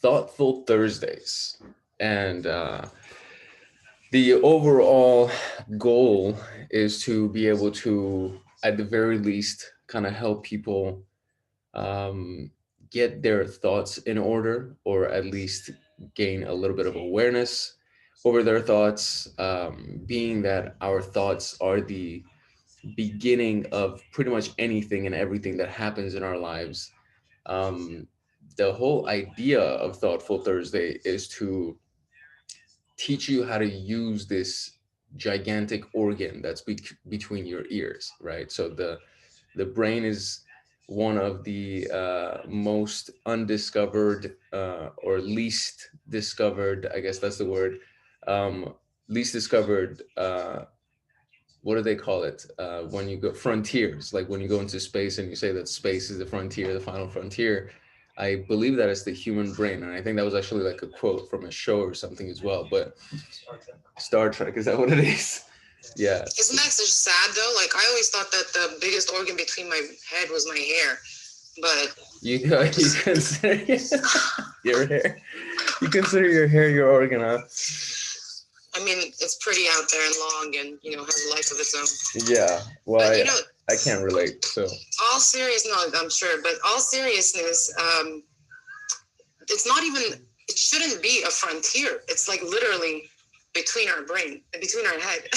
Thoughtful Thursdays. And the overall goal is to be able to, at the very least, kind of help people um, get their thoughts in order, or at least gain a little bit of awareness over their thoughts, being that our thoughts are the beginning of pretty much anything and everything that happens in our lives. Um, the whole idea of Thoughtful Thursday is to teach you how to use this gigantic organ that's between your ears, right? So the brain is one of the most undiscovered or least discovered, I guess that's the word, least discovered. What do they call it when you go frontiers? Like when you go into space and you say that space is the frontier, the final frontier. I believe that it's the human brain, and I think that was actually like a quote from a show or something as well. But Star Trek, is that what it is? Yeah. Isn't that so sad though? Like I always thought that the biggest organ between my head was my hair, but you consider your hair. You consider your hair your organ, huh? I mean, it's pretty out there and long, and has a life of its own. Yeah. Well, but, I can't relate. So. All serious, no, I'm sure, but all seriousness, it's not even. It shouldn't be a frontier. It's like literally between our brain, between our head,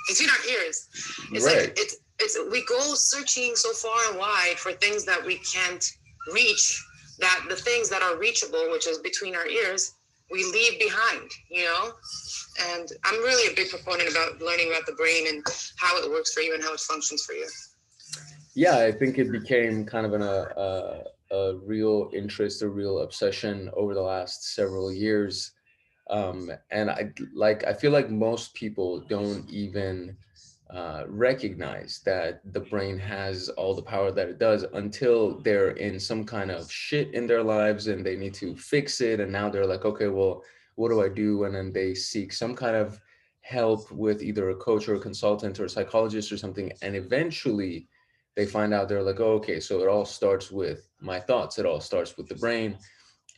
between our ears. It's right. Like it's we go searching so far and wide for things that we can't reach. That the things that are reachable, which is between our ears, we leave behind. And I'm really a big proponent about learning about the brain and how it works for you and how it functions for you. Yeah, I think it became kind of a real interest, a real obsession over the last several years. And I feel like most people don't even recognize that the brain has all the power that it does until they're in some kind of shit in their lives and they need to fix it. And now they're like, okay, well, what do I do? And then they seek some kind of help with either a coach or a consultant or a psychologist or something. And eventually they find out, they're like, oh, okay, so it all starts with my thoughts. It all starts with the brain.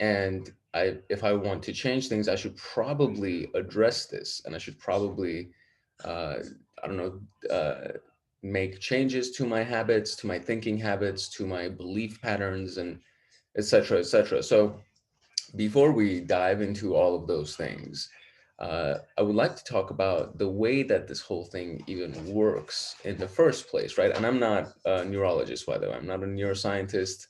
And if I want to change things, I should probably address this, and I should probably, I don't know, make changes to my habits, to my thinking habits, to my belief patterns, and et cetera, et cetera. So before we dive into all of those things, I would like to talk about the way that this whole thing even works in the first place, right? And I'm not a neurologist, by the way. I'm not a neuroscientist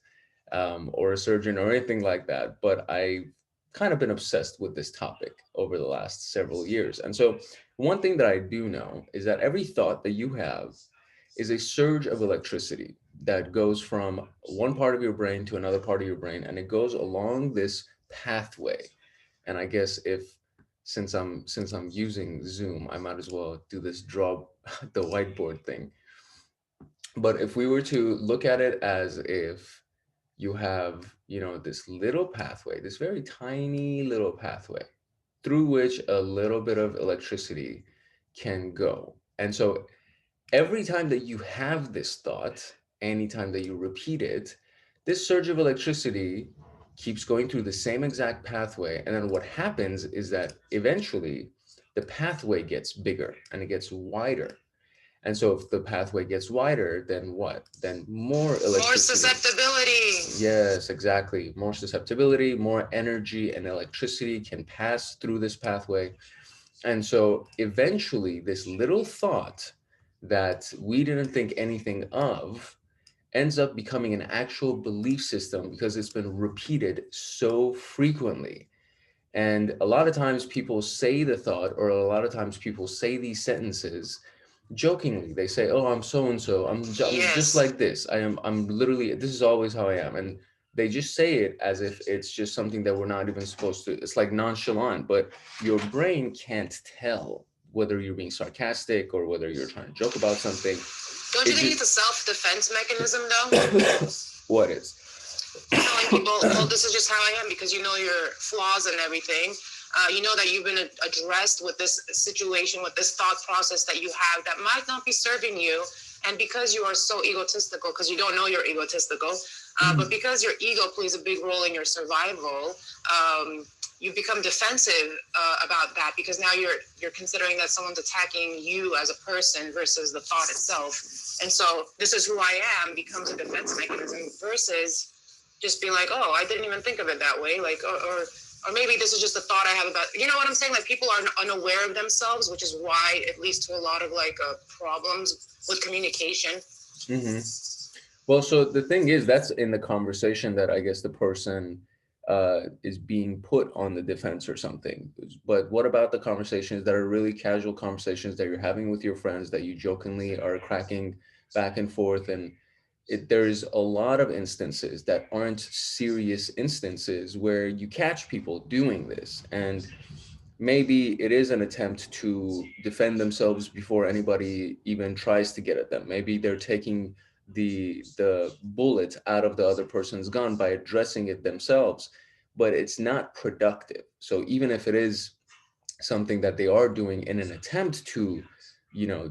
or a surgeon or anything like that, but I've kind of been obsessed with this topic over the last several years. And so one thing that I do know is that every thought that you have is a surge of electricity that goes from one part of your brain to another part of your brain, and it goes along this pathway. And I guess since I'm using Zoom, I might as well do this draw the whiteboard thing. But if we were to look at it as if you have, this little pathway, this very tiny little pathway through which a little bit of electricity can go. And so every time that you have this thought, anytime that you repeat it, this surge of electricity keeps going through the same exact pathway. And then what happens is that eventually the pathway gets bigger and it gets wider. And so if the pathway gets wider, then what? Then more electricity. More susceptibility. Yes, exactly. More susceptibility, more energy and electricity can pass through this pathway. And so eventually this little thought that we didn't think anything of ends up becoming an actual belief system because it's been repeated so frequently. And a lot of times people say the thought, or a lot of times people say these sentences jokingly. They say, oh, I'm so and so, I'm just like this, I'm literally, this is always how I am. And they just say it as if it's just something that we're not even supposed to. It's like nonchalant, but your brain can't tell whether you're being sarcastic or whether you're trying to joke about something. Don't you think it's a self-defense mechanism though? What is? Telling people, well, this is just how I am, because you know your flaws and everything. You know that you've been addressed with this situation, with this thought process that you have that might not be serving you. And because you are so egotistical, because you don't know you're egotistical, But because your ego plays a big role in your survival, you become defensive about that, because now you're considering that someone's attacking you as a person versus the thought itself. And so this is who I am becomes a defense mechanism versus just being like, oh, I didn't even think of it that way. Like, or maybe this is just a thought I have about, you know what I'm saying? Like, people are unaware of themselves, which is why it leads to a lot of like problems with communication. Mm-hmm. Well, so the thing is, that's in the conversation that I guess the person is being put on the defense or something. But what about the conversations that are really casual conversations that you're having with your friends that you jokingly are cracking back and forth? And there's a lot of instances that aren't serious instances where you catch people doing this. And maybe it is an attempt to defend themselves before anybody even tries to get at them. Maybe they're taking the bullet out of the other person's gun by addressing it themselves, but it's not productive. So even if it is something that they are doing in an attempt to,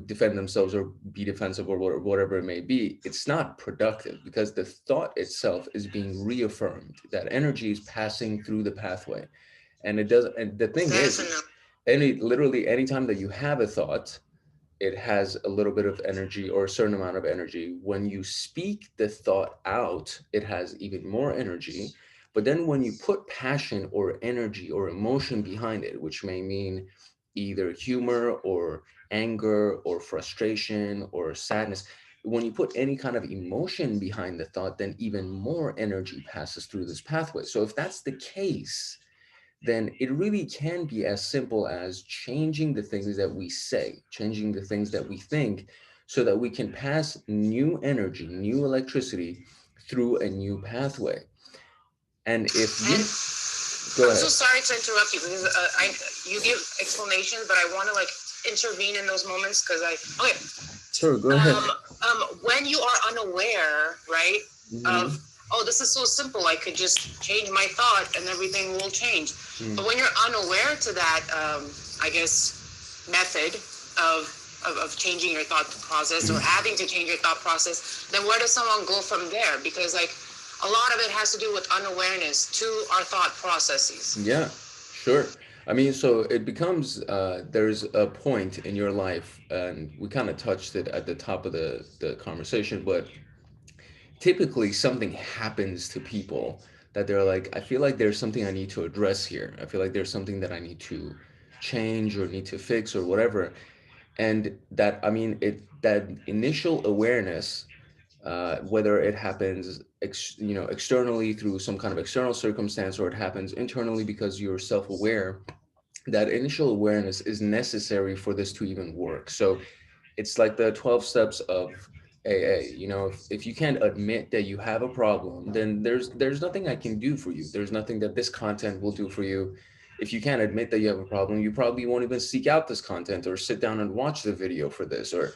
defend themselves or be defensive or whatever it may be, it's not productive because the thought itself is being reaffirmed. That energy is passing through the pathway. And it does, and the thing is, Definitely. literally anytime that you have a thought, it has a little bit of energy or a certain amount of energy. When you speak the thought out, it has even more energy. But then when you put passion or energy or emotion behind it, which may mean either humor or anger or frustration or sadness, when you put any kind of emotion behind the thought, then even more energy passes through this pathway. So if that's the case, then it really can be as simple as changing the things that we say, changing the things that we think, so that we can pass new energy, new electricity through a new pathway. And if And we go I'm so ahead. sorry to interrupt you, because you give explanations, but I want to like intervene in those moments because okay. Sure, go ahead. When you are unaware, right, Hmm. of, oh, this is so simple, I could just change my thought and everything will change. Mm. But when you're unaware to that, I guess, method of, of changing your thought process or having to change your thought process, then where does someone go from there? Because like a lot of it has to do with unawareness to our thought processes. Yeah, sure. I mean, so it becomes there's a point in your life, and we kind of touched it at the top of the conversation, but typically something happens to people that they're like, I feel like there's something I need to address here. I feel like there's something that I need to change or need to fix or whatever. And that, I mean, that initial awareness, whether it happens externally through some kind of external circumstance, or it happens internally because you're self-aware, that initial awareness is necessary for this to even work. So it's like the 12 steps of AA. If you can't admit that you have a problem, then there's nothing I can do for you. There's nothing that this content will do for you. If you can't admit that you have a problem, you probably won't even seek out this content or sit down and watch the video for this. Or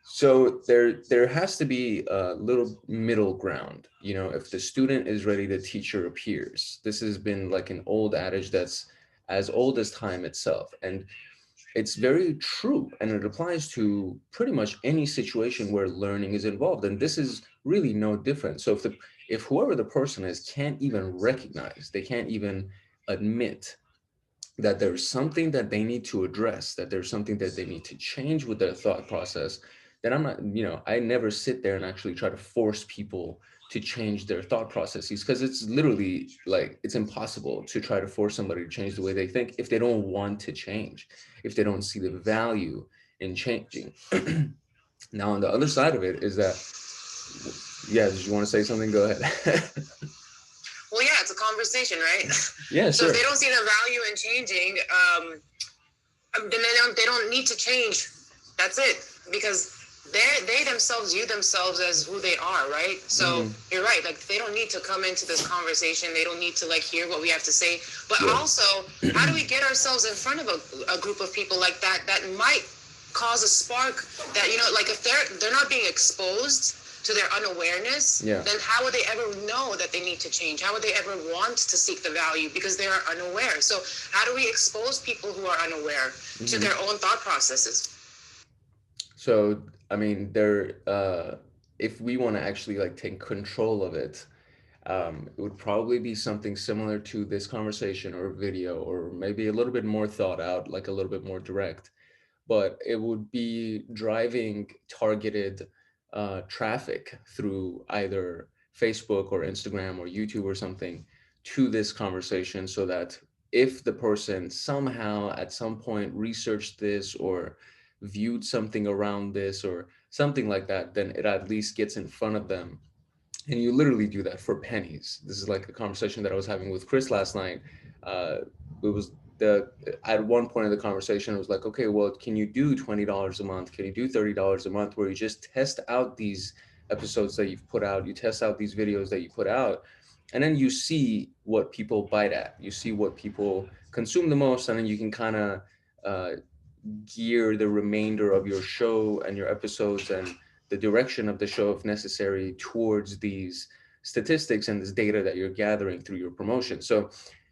so there has to be a little middle ground. If the student is ready, the teacher appears. This has been like an old adage that's as old as time itself. And it's very true, and it applies to pretty much any situation where learning is involved, and this is really no different. So if whoever the person is can't even recognize, they can't even admit that there's something that they need to address, that there's something that they need to change with their thought process, then I'm not, I never sit there and actually try to force people to change their thought processes, because it's literally like it's impossible to try to force somebody to change the way they think if they don't want to change, if they don't see the value in changing. Now, on the other side of it is that, yeah, did you want to say something? Go ahead. Well, yeah, it's a conversation, right? Yeah, So if sure. they don't see the value in changing, then they don't need to change. That's it, because they themselves view themselves as who they are, right? So Hmm. you're right. Like, they don't need to come into this conversation. They don't need to like hear what we have to say. But Yeah. also, how do we get ourselves in front of a group of people like that might cause a spark, that, like, if they're not being exposed to their unawareness, Yeah. then how would they ever know that they need to change? How would they ever want to seek the value, because they are unaware? So how do we expose people who are unaware to Hmm. their own thought processes? So, I mean, if we want to actually like take control of it, It would probably be something similar to this conversation or video, or maybe a little bit more thought out, like a little bit more direct, but it would be driving targeted traffic through either Facebook or Instagram or YouTube or something to this conversation, so that if the person somehow at some point researched this or viewed something around this or something like that, then it at least gets in front of them. And you literally do that for pennies. This is like a conversation that I was having with Chris last night. uh, it was the At one point of the conversation, it was like, okay, well, can you do $20 a month, can you do $30 a month, where you just test out these episodes that you've put out, you test out these videos that you put out, and then you see what people bite at, you see what people consume the most, and then you can kind of uh, gear the remainder of your show and your episodes and the direction of the show, if necessary, towards these statistics and this data that you're gathering through your promotion. So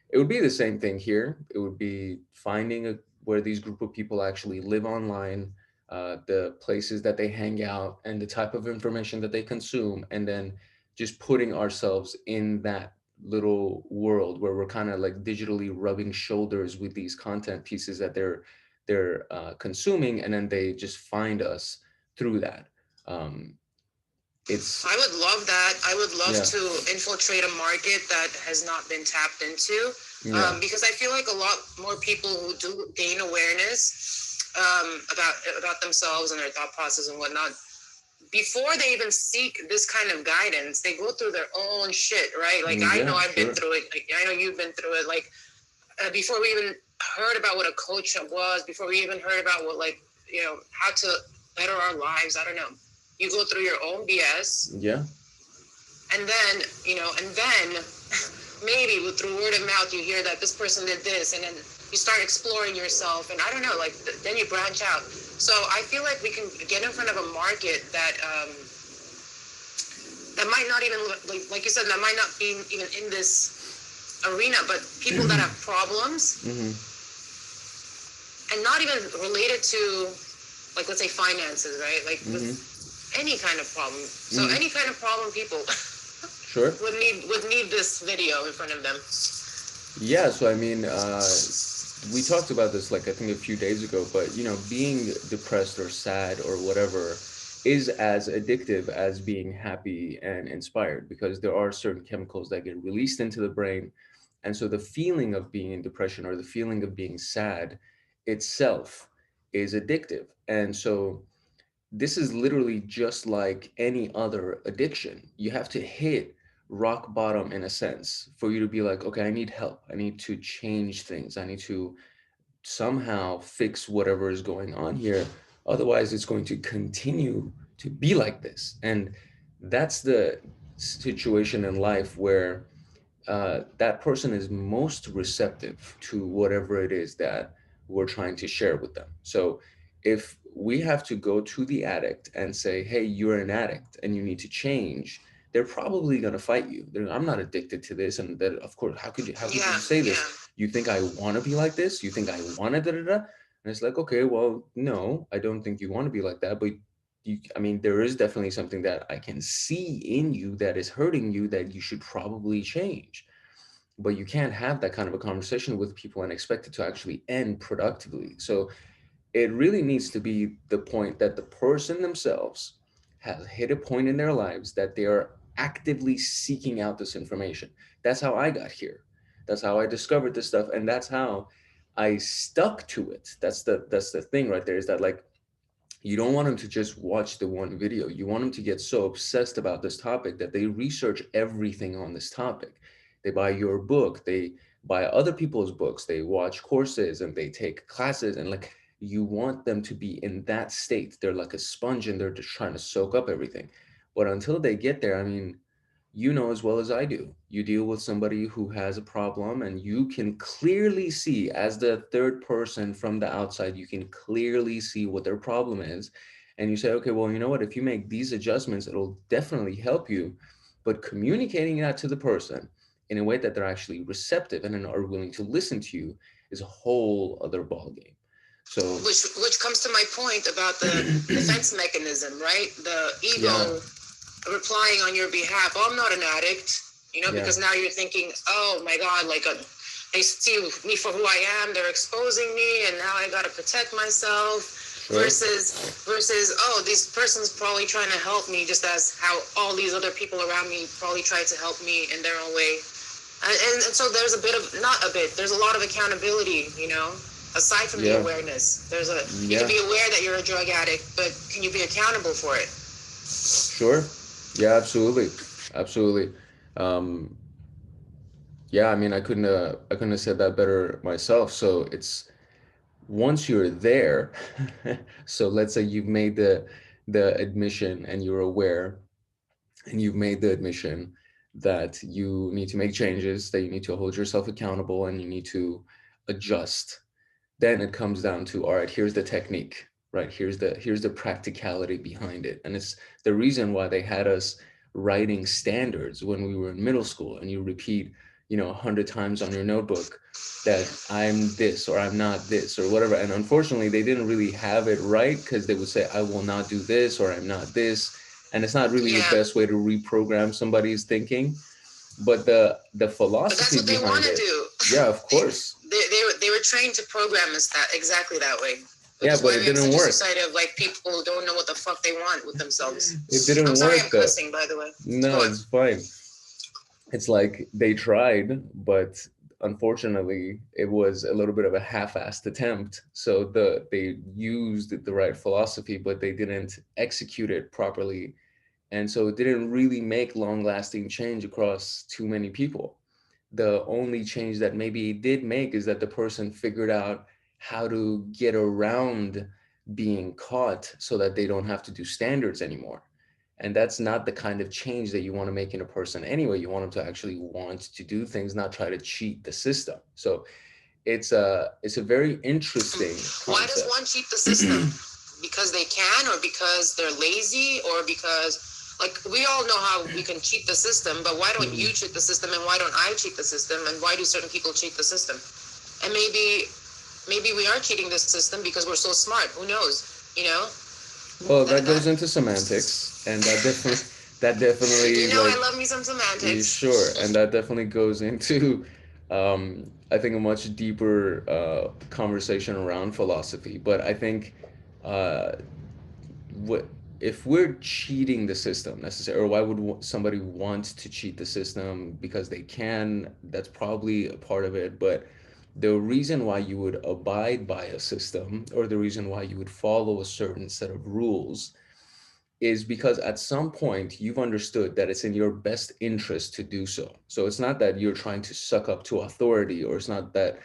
it would be the same thing here. It would be finding where these group of people actually live online, the places that they hang out, and the type of information that they consume, and then just putting ourselves in that little world where we're kind of like digitally rubbing shoulders with these content pieces that they're consuming, and then they just find us through that. Um, it's I would love that. I would love Yeah, to infiltrate a market that has not been tapped into, yeah, because I feel like a lot more people who do gain awareness about themselves and their thought process and whatnot, before they even seek this kind of guidance, they go through their own shit, right? Like, I know yeah, I've been sure, through it. Like, I know you've been through it. Like, before we even heard about what a coach was, before we even heard about what, like, how to better our lives, I don't know. You go through your own BS, yeah, and then maybe through word of mouth, you hear that this person did this, and then you start exploring yourself, and I don't know, like, then you branch out. So I feel like we can get in front of a market that might not even, like you said, that might not be even in this arena, but people that have problems, hmm, and not even related to, like, let's say finances, right? Like, with hmm, any kind of problem. So hmm, any kind of problem, people sure. would need this video in front of them. Yeah, so I mean, we talked about this like I think a few days ago, but being depressed or sad or whatever is as addictive as being happy and inspired, because there are certain chemicals that get released into the brain. And so the feeling of being in depression or the feeling of being sad itself is addictive. And so this is literally just like any other addiction. You have to hit rock bottom in a sense for you to be like, okay, I need help. I need to change things. I need to somehow fix whatever is going on here. Otherwise, it's going to continue to be like this. And that's the situation in life where that person is most receptive to whatever it is that we're trying to share with them. So if we have to go to the addict and say, hey, you're an addict and you need to change, they're probably going to fight you. I'm not addicted to this. And that, of course, how could Yeah, you say yeah. this? You think I want to be like this? You think I want to da da da? And it's like, okay, well, no, I don't think you want to be like that. But I mean, there is definitely something that I can see in you that is hurting you that you should probably change. But you can't have that kind of a conversation with people and expect it to actually end productively. So it really needs to be the point that the person themselves has hit a point in their lives that they are actively seeking out this information. That's how I got here. That's how I discovered this stuff, and that's how I stuck to it. That's the thing right there, is that, like, you don't want them to just watch the one video. You want them to get so obsessed about this topic that they research everything on this topic. They buy your book, they buy other people's books, they watch courses and they take classes. And, like, you want them to be in that state. They're like a sponge and they're just trying to soak up everything. But until they get there, I mean, you know as well as I do, you deal with somebody who has a problem, and you can clearly see, as the third person from the outside, you can clearly see what their problem is. And you say, okay, well, you know what? If you make these adjustments, it'll definitely help you. But communicating that to the person in a way that they're actually receptive and are willing to listen to you is a whole other ballgame. So, Which comes to my point about the defense mechanism, right? The yeah, ego replying on your behalf. Oh, I'm not an addict. you know, Yeah. because now you're thinking, oh my God, like they see me for who I am, they're exposing me, and now I got to protect myself. Sure. Versus, oh, this person's probably trying to help me, just as how all these other people around me probably tried to help me in their own way. And so there's a bit of, not a bit, there's a lot of accountability, you know, aside from the Yeah. awareness. You can Yeah. be aware that you're a drug addict, but can you be accountable for it? Sure. Yeah, absolutely. Absolutely. Um, yeah, I mean, I couldn't have said that better myself. So it's once you're there, so let's say you've made the admission and you're aware and you've made the admission that you need to make changes, that you need to hold yourself accountable and you need to adjust. Then it comes down to, all right, here's the technique, right? Here's the practicality behind it. And it's the reason why they had us writing standards when we were in middle school, and you repeat, 100 times on your notebook that I'm this or I'm not this or whatever. And unfortunately they didn't really have it right, because they would say I will not do this or I'm not this. And it's not really the Yeah, best way to reprogram somebody's thinking. But the but that's philosophy what they want behind to it, do. yeah, of course. They were trained to program us that exactly that way, which Yeah, is but why it we have didn't such a work. society of like people who don't know what the fuck they want with It themselves. I'm didn't sorry, I'm work though. cussing, by the way. No, Go on. it's fine. It's like they tried, but unfortunately it was a little bit of a half-assed attempt. So they used the right philosophy, but they didn't execute it properly. And so it didn't really make long-lasting change across too many people. The only change that maybe it did make is that the person figured out how to get around being caught so that they don't have to do standards anymore. And that's not the kind of change that you want to make in a person anyway. You want them to actually want to do things, not try to cheat the system. So it's a very interesting Why does concept. one cheat the system? Because they can, or because they're lazy, or because, like, we all know how we can cheat the system, but why don't you cheat the system, and why don't I cheat the system, and why do certain people cheat the system? And maybe we are cheating the system because we're so smart. Who knows? You know? Well, That that that goes into semantics, and that definitely you know, I like, love me some yeah, semantics. sure, and that definitely goes into, I think, a much deeper conversation around philosophy. But I think, uh, what if we're cheating the system necessarily, or why would somebody want to cheat the system because they can? That's probably a part of it, but the reason why you would abide by a system, or the reason why you would follow a certain set of rules, is because at some point you've understood that it's in your best interest to do so. So it's not that you're trying to suck up to authority, or it's not that,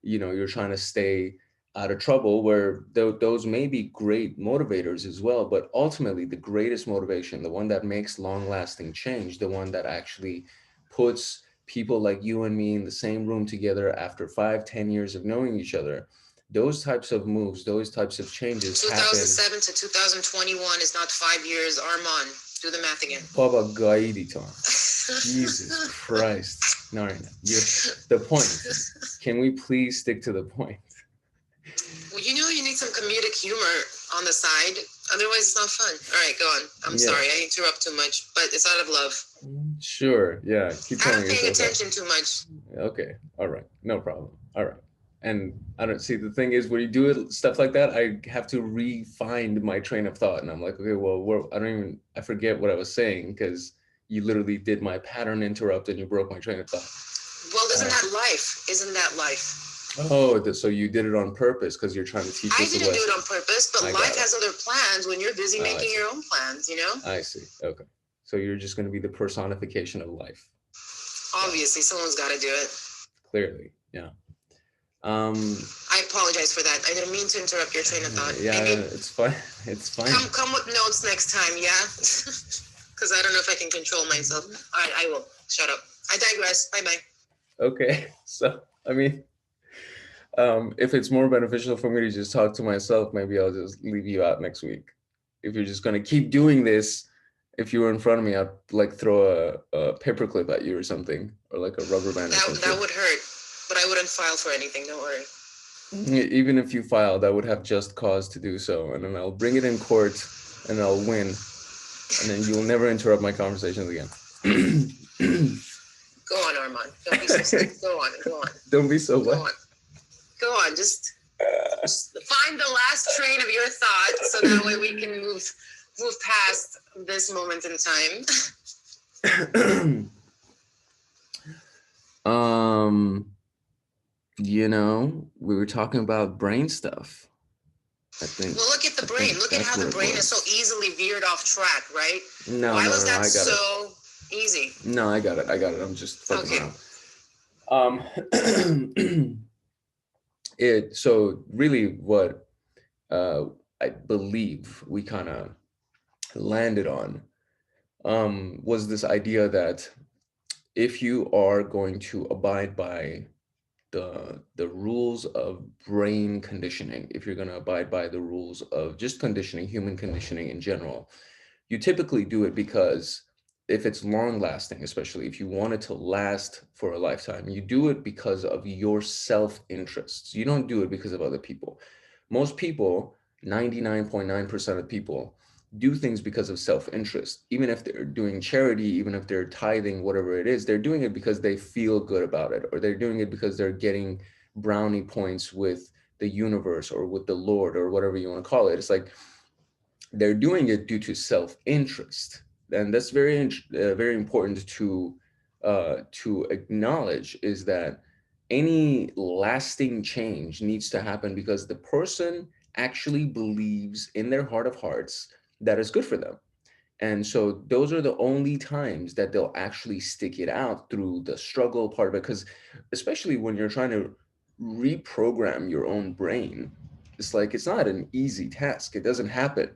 you're trying to stay out of trouble, where those may be great motivators as well. But ultimately, the greatest motivation, the one that makes long lasting change, the one that actually puts people like you and me in the same room together after 5, 10 years of knowing each other, those types of moves, those types of changes happen. 2007 to 2021 is not 5 years. Arman, do the math again. Baba Gaidi. Jesus Christ. Narina, the point. Can we please stick to the point? Well, you know, you need some comedic humor on the side. Otherwise, it's not fun. All right, go on. I'm Yeah. sorry. I interrupt too much, but it's out of love. Sure. Yeah. Keep Out telling of paying yourself that. attention too much. Okay. All right. No problem. All right. And I don't see, the thing is, when you do it, stuff like that, I have to refine my train of thought. And I'm like, okay, well, I forget what I was saying, because you literally did my pattern interrupt and you broke my train of thought. Well, isn't that life? Isn't that life? Oh, so you did it on purpose because you're trying to teach I us a didn't do lesson. it on purpose, but life has other plans when you're busy making your own plans, you know? I see. Okay. So you're just going to be the personification of life. Obviously, someone's got to do it. Clearly, yeah. I apologize for that. I didn't mean to interrupt your train of thought. Yeah, it's fine. It's fine. Come with notes next time, yeah? Because I don't know if I can control myself. All right, I will. Shut up. I digress. Bye-bye. Okay. So, I mean, if it's more beneficial for me to just talk to myself, maybe I'll just leave you out next week. If you're just going to keep doing this, if you were in front of me, I'd like throw a paperclip at you or something, or like a rubber band or something. That would hurt, but I wouldn't file for anything, don't worry. Even if you filed, I would have just cause to do so, and then I'll bring it in court and I'll win, and then you'll never interrupt my conversations again. Go on, Arman. Don't be so sad. Go on. Go on. Don't be so Go what? on. Go on. Just find the last train of your thought, so that way we can move past this moment in time. You know, we were talking about brain stuff. I think. Well, look at the brain. Look at how the brain is so easily veered off track, right? No, Why no, was no, that I got so easy? No, I got it. I'm just fucking around. So really what I believe we kind of landed on was this idea that if you are going to abide by the rules of brain conditioning, if you're going to abide by the rules of just conditioning, human conditioning in general, you typically do it because if it's long lasting, especially if you want it to last for a lifetime, you do it because of your self interests. You don't do it because of other people. Most people, 99.9% of people, do things because of self-interest. Even if they're doing charity, even if they're tithing, whatever it is, they're doing it because they feel good about it, or they're doing it because they're getting brownie points with the universe or with the Lord or whatever you want to call it. It's like they're doing it due to self-interest, and that's very important to acknowledge, is that any lasting change needs to happen because the person actually believes in their heart of hearts that is good for them. And so those are the only times that they'll actually stick it out through the struggle part of it. Because especially when you're trying to reprogram your own brain, it's like it's not an easy task. It doesn't happen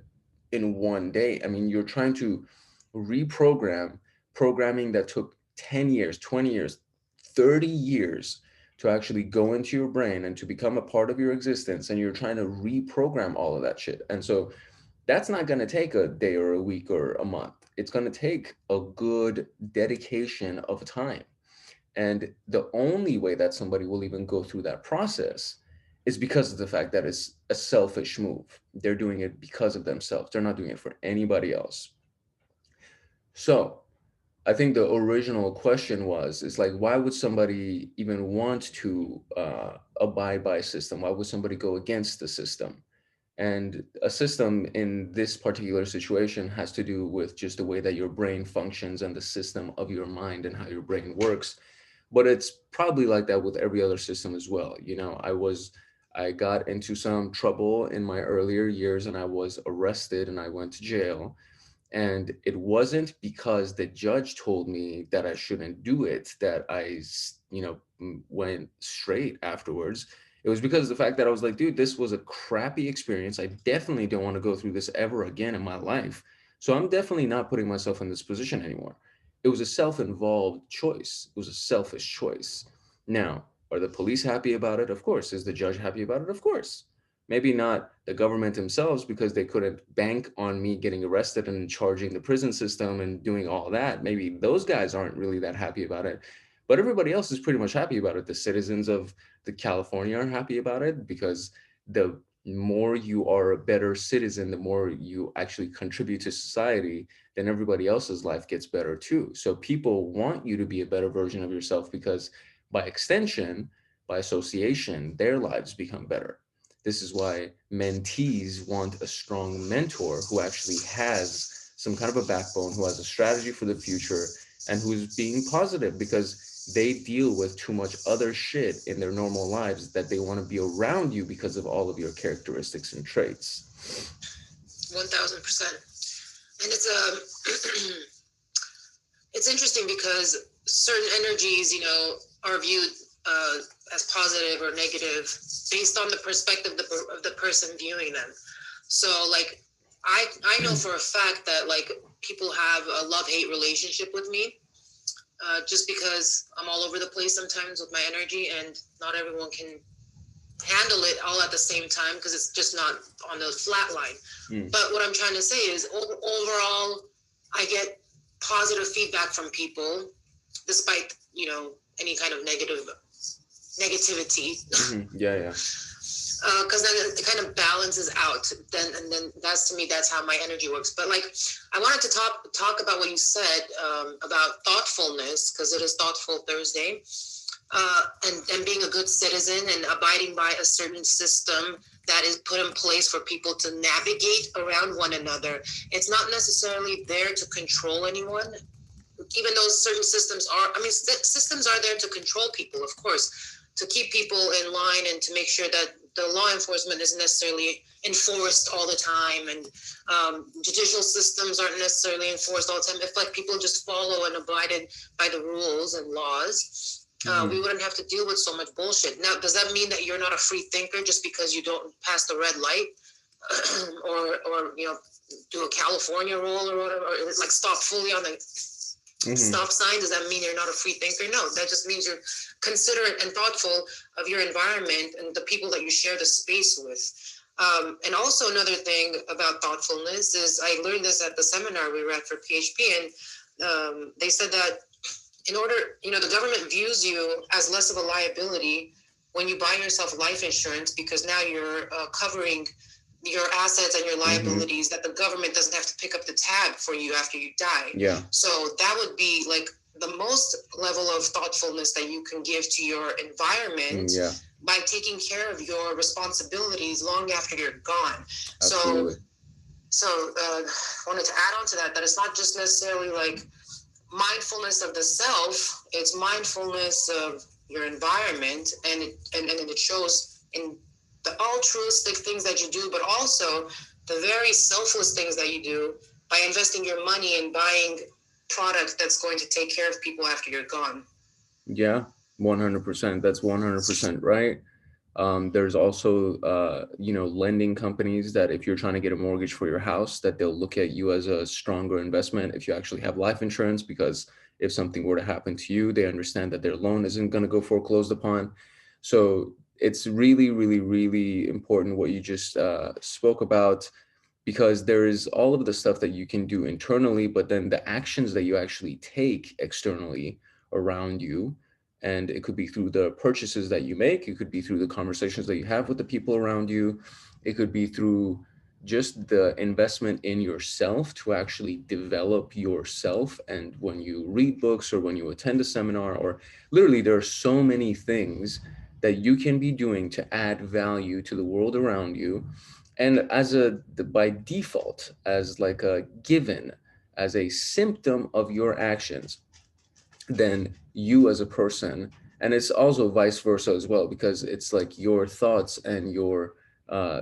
in one day. I mean, you're trying to reprogram programming that took 10 years, 20 years, 30 years to actually go into your brain and to become a part of your existence. And you're trying to reprogram all of that shit. And so that's not going to take a day or a week or a month. It's going to take a good dedication of time. And the only way that somebody will even go through that process is because of the fact that it's a selfish move. They're doing it because of themselves. They're not doing it for anybody else. So I think the original question was, is like, why would somebody even want to abide by a system? Why would somebody go against the system? And a system in this particular situation has to do with just the way that your brain functions and the system of your mind and how your brain works. But it's probably like that with every other system as well. You know, I got into some trouble in my earlier years and I was arrested and I went to jail. And it wasn't because the judge told me that I shouldn't do it that went straight afterwards. It was because of the fact that I was like, dude, this was a crappy experience. I definitely don't want to go through this ever again in my life. So I'm definitely not putting myself in this position anymore. It was a self-involved choice. It was a selfish choice. Now, are the police happy about it? Of course. Is the judge happy about it? Of course. Maybe not the government themselves because they couldn't bank on me getting arrested and charging the prison system and doing all that. Maybe those guys aren't really that happy about it. But everybody else is pretty much happy about it. The citizens of the California are happy about it because the more you are a better citizen, the more you actually contribute to society, then everybody else's life gets better too. So people want you to be a better version of yourself because by extension, by association, their lives become better. This is why mentees want a strong mentor who actually has some kind of a backbone, who has a strategy for the future, and who's being positive because they deal with too much other shit in their normal lives that they want to be around you because of all of your characteristics and traits. 1000%. And it's interesting because certain energies, are viewed as positive or negative based on the perspective of the person viewing them. So like, I know for a fact that like people have a love-hate relationship with me, just because I'm all over the place sometimes with my energy, and not everyone can handle it all at the same time because it's just not on the flat line. But what I'm trying to say is overall, I get positive feedback from people despite, any kind of negativity. Yeah. because then it kind of balances out. Then that's, to me, that's how my energy works. But like, I wanted to talk about what you said about thoughtfulness, because it is Thoughtful Thursday, and being a good citizen and abiding by a certain system that is put in place for people to navigate around one another. It's not necessarily there to control anyone, even though certain systems are. I mean, systems are there to control people, of course, to keep people in line and to make sure that the law enforcement isn't necessarily enforced all the time, and judicial systems aren't necessarily enforced all the time. If like people just follow and abided by the rules and laws, we wouldn't have to deal with so much bullshit. Now, does that mean that you're not a free thinker just because you don't pass the red light, or do a California roll or whatever, or like stop fully on the stop sign? Does that mean you're not a free thinker? No, that just means you're considerate and thoughtful of your environment and the people that you share the space with. And also another thing about thoughtfulness is, I learned this at the seminar we read for PHP, and they said that in order, the government views you as less of a liability when you buy yourself life insurance, because now you're covering your assets and your liabilities, that the government doesn't have to pick up the tab for you after you die. Yeah. So that would be like the most level of thoughtfulness that you can give to your environment by taking care of your responsibilities long after you're gone. Absolutely. So wanted to add on to that it's not just necessarily like mindfulness of the self, it's mindfulness of your environment, and it shows in the altruistic things that you do, but also the very selfless things that you do by investing your money and buying product that's going to take care of people after you're gone. Yeah, 100%. That's 100% right. There's also, lending companies that if you're trying to get a mortgage for your house, that they'll look at you as a stronger investment if you actually have life insurance, because if something were to happen to you, they understand that their loan isn't going to go foreclosed upon. So it's really, really, really important what you just spoke about, because there is all of the stuff that you can do internally, but then the actions that you actually take externally around you. And it could be through the purchases that you make. It could be through the conversations that you have with the people around you. It could be through just the investment in yourself to actually develop yourself. And when you read books or when you attend a seminar, or literally there are so many things that you can be doing to add value to the world around you. And by default, as like a given, as a symptom of your actions, then you as a person, and it's also vice versa as well, because it's like your thoughts and your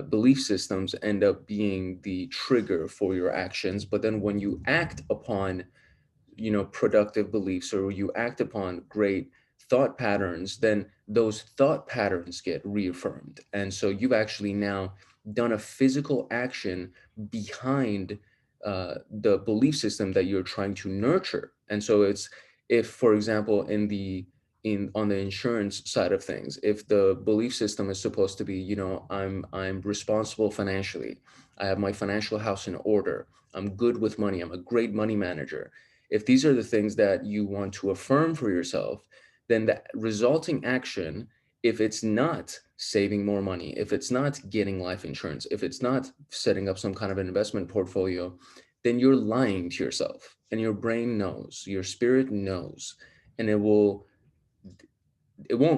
belief systems end up being the trigger for your actions. But then when you act upon, productive beliefs, or you act upon great thought patterns, then those thought patterns get reaffirmed. And so you've actually now done a physical action behind the belief system that you're trying to nurture. And so it's, if, for example, on the insurance side of things, if the belief system is supposed to be, I'm responsible financially, I have my financial house in order, I'm good with money, I'm a great money manager. If these are the things that you want to affirm for yourself, then the resulting action, if it's not saving more money, if it's not getting life insurance, if it's not setting up some kind of an investment portfolio, then you're lying to yourself, and your brain knows, your spirit knows, and it won't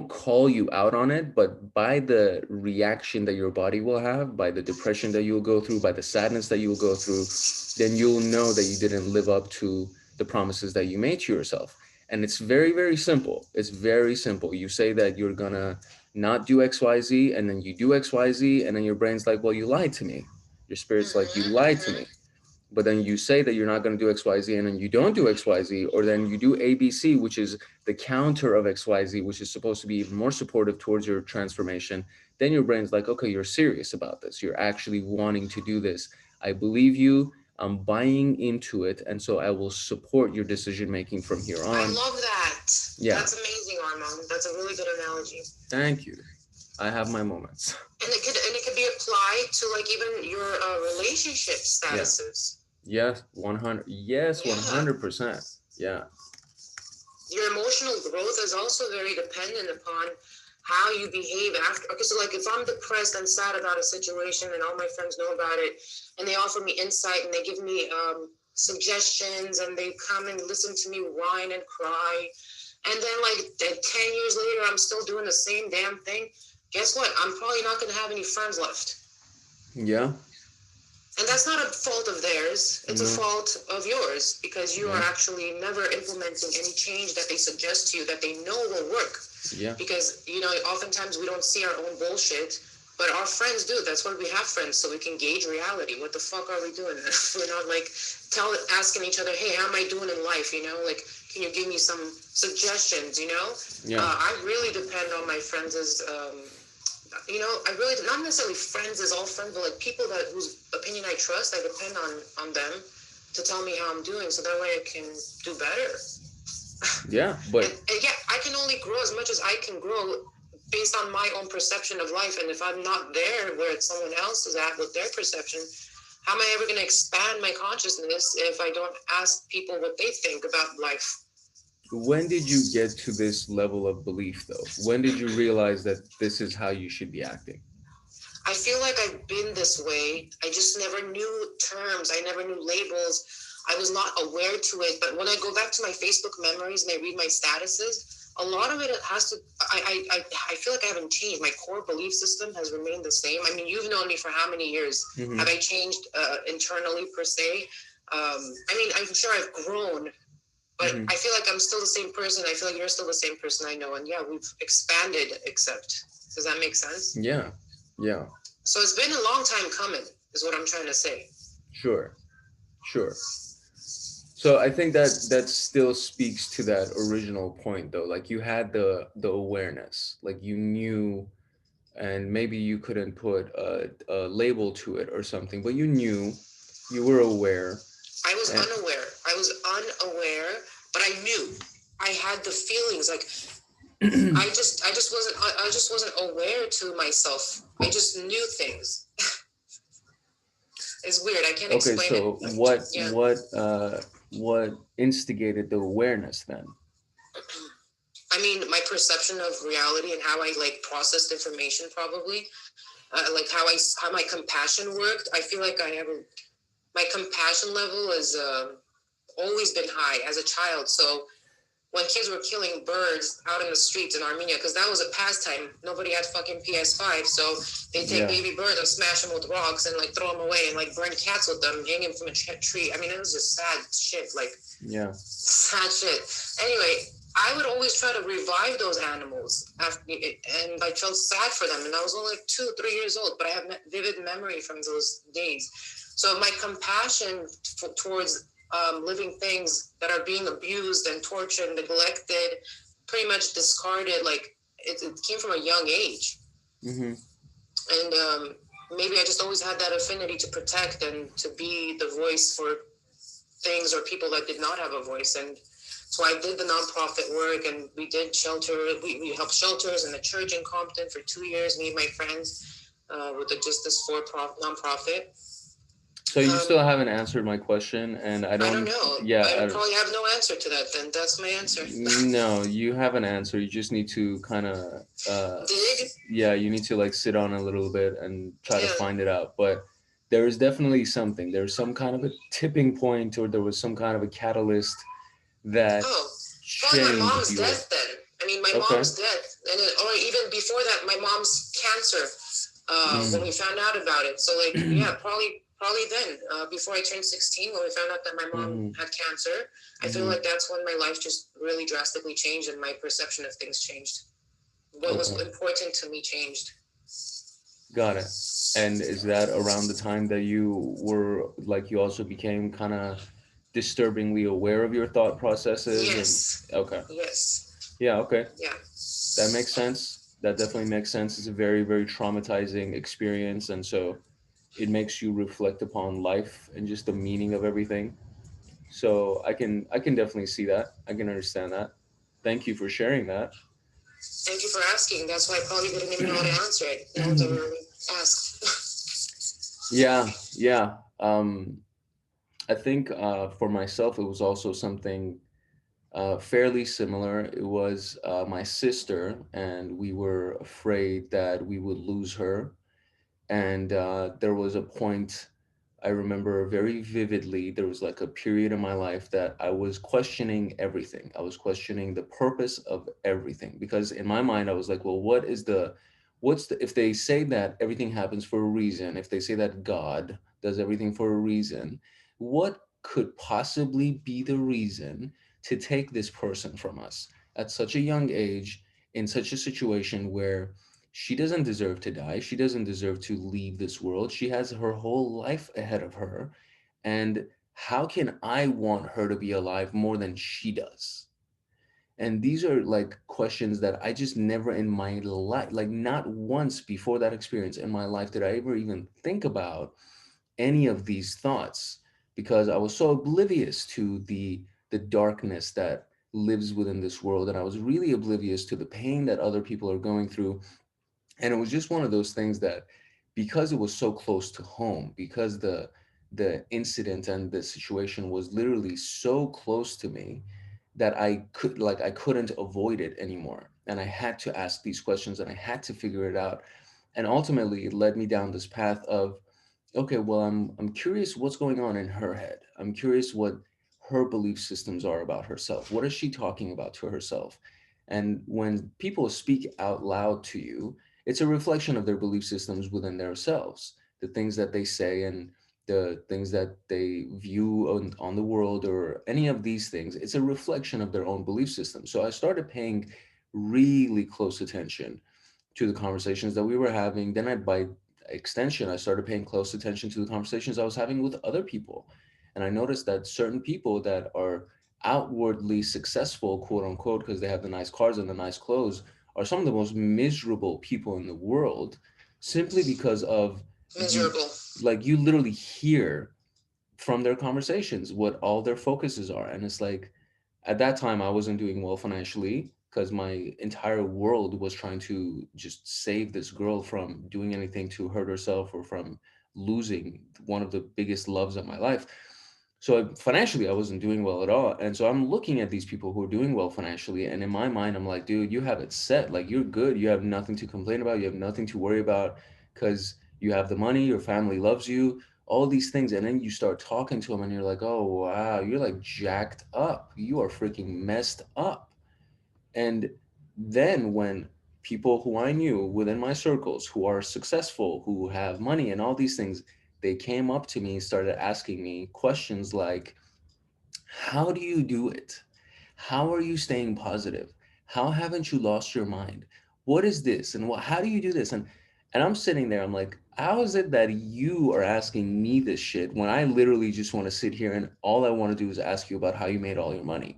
call you out on it, but by the reaction that your body will have, by the depression that you'll go through, by the sadness that you'll go through, then you'll know that you didn't live up to the promises that you made to yourself. And it's very, very simple. It's very simple. You say that you're gonna not do XYZ, and then you do XYZ, and then your brain's like, well, you lied to me. Your spirit's like, you lied to me. But then you say that you're not going to do XYZ, and then you don't do XYZ, or then you do ABC, which is the counter of XYZ, which is supposed to be even more supportive towards your transformation. Then your brain's like, okay, you're serious about this. You're actually wanting to do this. I believe you. I'm buying into it. And so I will support your decision making from here on. I love that. Yeah. That's amazing, Arman. That's a really good analogy. Thank you. I have my moments. And it could be applied to like even your relationship statuses. Yes, 100. Yes, 100%. Yeah. Your emotional growth is also very dependent upon how you behave after. Okay, so like if I'm depressed and sad about a situation and all my friends know about it and they offer me insight and they give me suggestions and they come and listen to me whine and cry, and then like 10 years later I'm still doing the same damn thing, guess what? I'm probably not going to have any friends left. Yeah. And that's not a fault of theirs. It's a No. fault of yours because you are Yeah. actually never implementing any change that they suggest to you that they know will work. Yeah. Because, you know, oftentimes we don't see our own bullshit, but our friends do. That's why we have friends, so we can gauge reality. What the fuck are we doing? We're not like asking each other, hey, how am I doing in life? You know, like, can you give me some suggestions? You know, Yeah. I really depend on my friends as you know, I really not necessarily friends as all friends, but like people that whose opinion I trust. I depend on them to tell me how I'm doing, so that way I can do better. Yeah. But And yeah, I can only grow as much as I can grow based on my own perception of life. And if I'm not there where someone else is at with their perception, how am I ever going to expand my consciousness if I don't ask people what they think about life? when did you get to this level of belief, though? When did you realize that this is how you should be acting? I feel like I've been this way. I just never knew terms. I never knew labels. I was not aware to it. But when I go back to my Facebook memories and I read my statuses, a lot of it has to. I feel like I haven't changed. My core belief system has remained the same. I mean, you've known me for how many years? Mm-hmm. Have I changed internally per se? I mean, I'm sure I've grown, but Mm-hmm. I feel like I'm still the same person. I feel like you're still the same person I know. And yeah, we've expanded, except. Does that make sense? Yeah. Yeah. So it's been a long time coming, is what I'm trying to say. Sure. Sure. So I think that that still speaks to that original point, though. Like you had the awareness, like you knew, and maybe you couldn't put a label to it or something, but you knew, you were aware. I was And unaware. I was unaware, but I knew. I had the feelings. Like I just wasn't aware to myself. I just knew things. It's weird. I can't okay, explain it. so what Yeah. what instigated the awareness then? I mean, my perception of reality and how I like processed information, probably, like how my compassion worked. I feel like my compassion level has always been high as a child. So when kids were killing birds out in the streets in Armenia, because that was a pastime. Nobody had fucking PS5, so they take Yeah. baby birds and smash them with rocks and like throw them away and like burn cats with them, hang them from a tree. I mean, it was just sad shit, like Yeah. sad shit. Anyway, I would always try to revive those animals after, and I felt sad for them. And I was only like 2, 3 years old, but I have vivid memory from those days. So my compassion towards living things that are being abused and tortured and neglected, pretty much discarded, like it came from a young age. Mm-hmm. And maybe I just always had that affinity to protect and to be the voice for things or people that did not have a voice. And so I did the nonprofit work, and we did shelter. We helped shelters in the church in Compton for 2 years, me and my friends, with just this nonprofit. So you still haven't answered my question, and I I don't don't. know. Yeah. I probably have no answer to that. Then that's my answer. No, you have an answer. You just need to kind of. Dig. Yeah, you need to like sit on a little bit and try to Yeah. find it out. But there is definitely something. There's some kind of a tipping point, or there was some kind of a catalyst that Oh, probably my changed mom's your. death then. I mean, my Okay. mom's death, and or even before that, my mom's cancer. When we found out about it, so like, yeah, probably then, before I turned 16, when we found out that my mom Mm-hmm. had cancer, I feel Mm-hmm. like that's when my life just really drastically changed and my perception of things changed. What was Okay. important to me changed. Got it. And is that around the time that you were like you also became kind of disturbingly aware of your thought processes and Yes. okay. Yes. Yeah, okay. Yeah. That makes sense. That definitely makes sense. It's a very, very traumatizing experience, and so it makes you reflect upon life and just the meaning of everything. So I can definitely see that. I can understand that. Thank you for sharing that. Thank you for asking. That's why I probably didn't even know how to answer it. No one's ever really asked. Yeah, yeah. I think for myself, it was also something Fairly similar. It was my sister, and we were afraid that we would lose her. And there was a point I remember very vividly. There was like a period in my life that I was questioning everything. I was questioning the purpose of everything, because in my mind I was like, well, what's the, if they say that everything happens for a reason, if they say that God does everything for a reason, what could possibly be the reason to take this person from us at such a young age, in such a situation where she doesn't deserve to die. She doesn't deserve to leave this world. She has her whole life ahead of her. And how can I want her to be alive more than she does? And these are like questions that I just never in my life, like not once before that experience in my life did I ever even think about any of these thoughts, because I was so oblivious to the darkness that lives within this world, and I was really oblivious to the pain that other people are going through. And it was just one of those things that, because it was so close to home, because the incident and the situation was literally so close to me, that I couldn't avoid it anymore, and I had to ask these questions and I had to figure it out. And ultimately it led me down this path of, okay, well, I'm curious what's going on in her head. I'm curious what her belief systems are about herself. What is she talking about to herself? And when people speak out loud to you, it's a reflection of their belief systems within themselves, the things that they say and the things that they view on the world, or any of these things. It's a reflection of their own belief system. So I started paying really close attention to the conversations that we were having. Then by extension, I started paying close attention to the conversations I was having with other people. And I noticed that certain people that are outwardly successful, quote unquote, because they have the nice cars and the nice clothes, are some of the most miserable people in the world, simply because of you, Miserable. like you literally hear from their conversations what all their focuses are. And it's like, at that time I wasn't doing well financially, because my entire world was trying to just save this girl from doing anything to hurt herself, or from losing one of the biggest loves of my life. So financially I wasn't doing well at all, and so I'm looking at these people who are doing well financially, and in my mind I'm like, dude, you have it set, like you're good, you have nothing to complain about, you have nothing to worry about, because you have the money, your family loves you, all these things. And then you start talking to them and you're like, oh wow, you're like jacked up, you are freaking messed up. And then when people who I knew within my circles, who are successful, who have money and all these things, they came up to me and started asking me questions like, how do you do it? How are you staying positive? How haven't you lost your mind? What is this? And how do you do this? And I'm sitting there, I'm like, how is it that you are asking me this shit when I literally just want to sit here and all I want to do is ask you about how you made all your money?